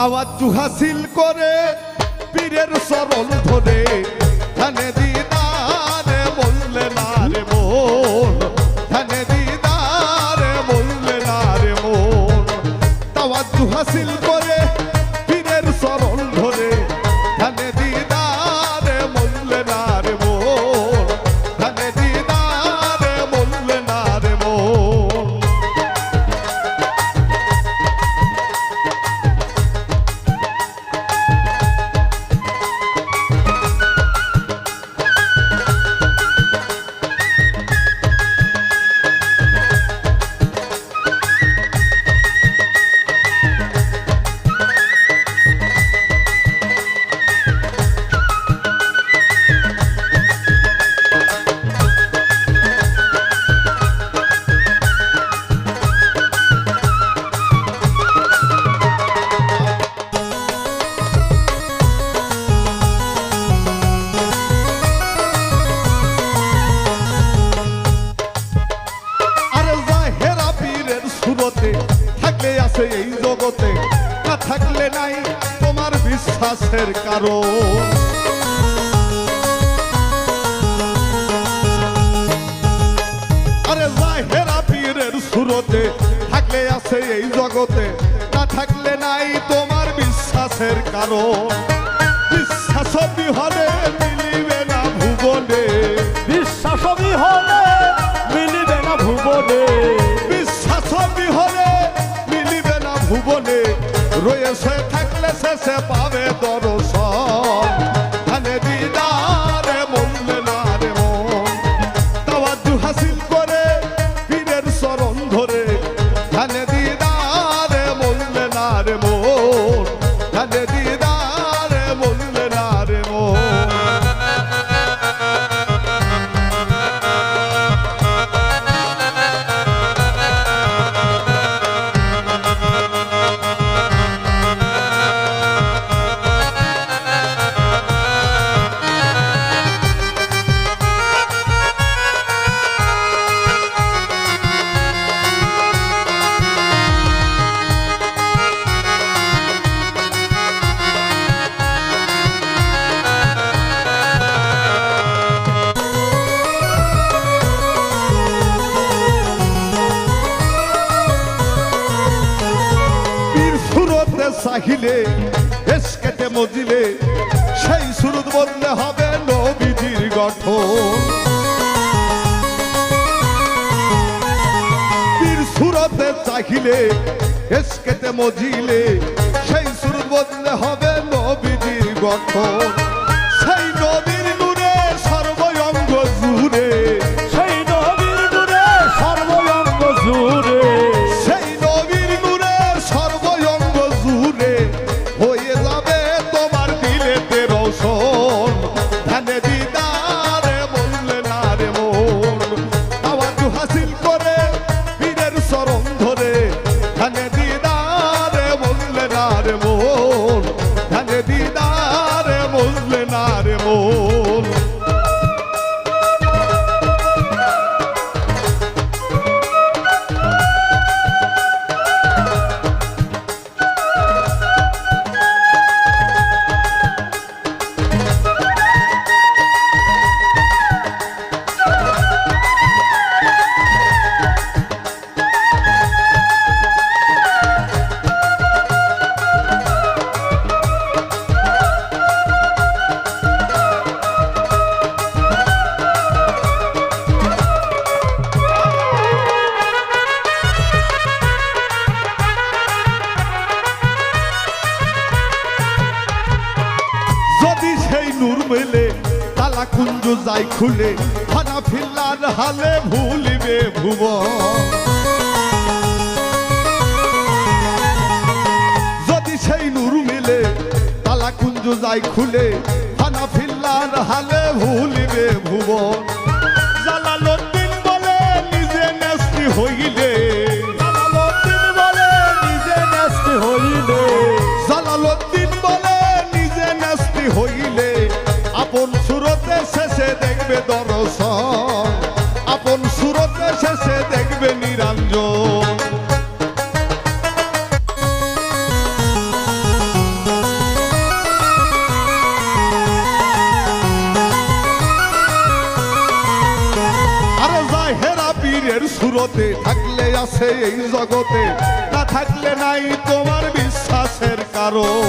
তাওয়াজ্জু হাসিল করে পীরের চরণ ধরে ধ্যানে দিদারে বললে না রে মন, ধ্যানে দিদারে বললে না রে মন। তাওয়াজ্জু হাসিল করে পীরের চরণ ধরে ধ্যানে দিদারে বললে না রে মন, ধ্যানে দিদারে বললে না রে মন। থাকলে আছে এই জগতে, না থাকলে নাই তোমার বিশ্বাসের কারণ। আরে জাহেরা পীরের সুরতে থাকলে আছে এই জগতে, না থাকলে নাই তোমার বিশ্বাসের কারণ। বিশ্বাস বিহলে মিলিবে না ভুবনে, বিশ্বাস বিহলে মিলিবে না ভুবনে, বিশ্বাস বিহলে মিলিবে না ভুবনে। রয়েছে থাকলে শেষে পাবে দর্শন, ধ্যানে দিদারে বললে না রে মন। তাওয়াজ্জু হাসিল করে পীরের চরণ ধরে ধ্যানে দিদারে বললে না রে মন, ধ্যানে দিদারে বললে না রে মন। চাহিলে এসকেতে মজিলে সেই সুরত বললে হবে নবীজির গঠন। পীর সুরতে চাহিলে এসকেতে মজিলে সেই সুরত বললে হবে নবীজির গঠন। সেই নবীর নূরে সর্বঙ্গ জুড়ে, সেই নবীর নূরে সর্বঙ্গ জুড়ে, সেই নবীর নূরে সর্বঙ্গ জুড়ে হয়ে যাবে তোমার দিলেতে রোশন। ধ্যানে দিদারে বললে না রে মন। তাওয়াজ্জু হাসিল করে পীরের চরণ ধরে ধ্যানে দিদারে বললে না রে মন, ধ্যানে দিদারে বললে না রে মন। নূর মেলে তালা কুঞ্জ যাই খুলে, খানা ফিল্লার হালে ভুলিবে ভুবন। যদি সেই নূর মেলে তালা কুঞ্জ যাই খুলে, খানা ফিল্লার হালে ভুলিবে ভুবন। জালালউদ্দিন বলে নিজে নেস্তি হইলে, জালালউদ্দিন বলে নিজে নেস্তি হইলে, জালালউদ্দিন বলে নিজে নেস্তি হইলে আপন সুরতে শেষে দেখবে দর্শন, আপন সুরতে শেষে দেখবে নিরঞ্জন। সুরতে থাকলে আছে এই জগতে, না থাকলে নাই তোমার বিশ্বাসের কারণ।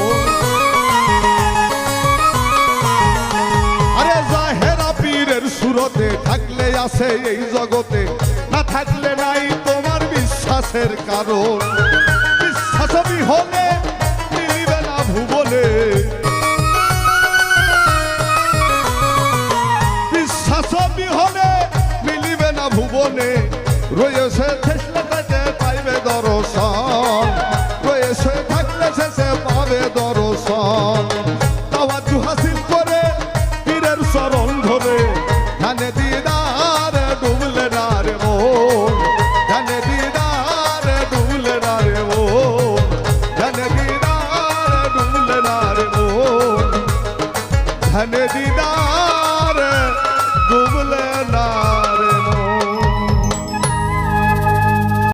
আরে জাহেরা পীরের সুরতে থাকলে আছে এই জগতে, না থাকলে নাই তোমার বিশ্বাসের কারণ। বিশ্বাস বিহনে মিলিবে না ভুবনে, বিশ্বাস বিহনে মিলিবে না ভুবনে। রয়েছে শেষলে তাকে পাইবে দর্শন, রয়েছে থাকলে শেষে পাবে দর্শন। তাওয়াজ্জু হাসিল করে পীরের চরণ ধরে, ধ্যানে দিদারে ডুবলে না রে মন, ধ্যানে দিদারে ডুবলে না রে মন, ধ্যানে দিদারে ডুবলে না রে মন, ধ্যানে দিদার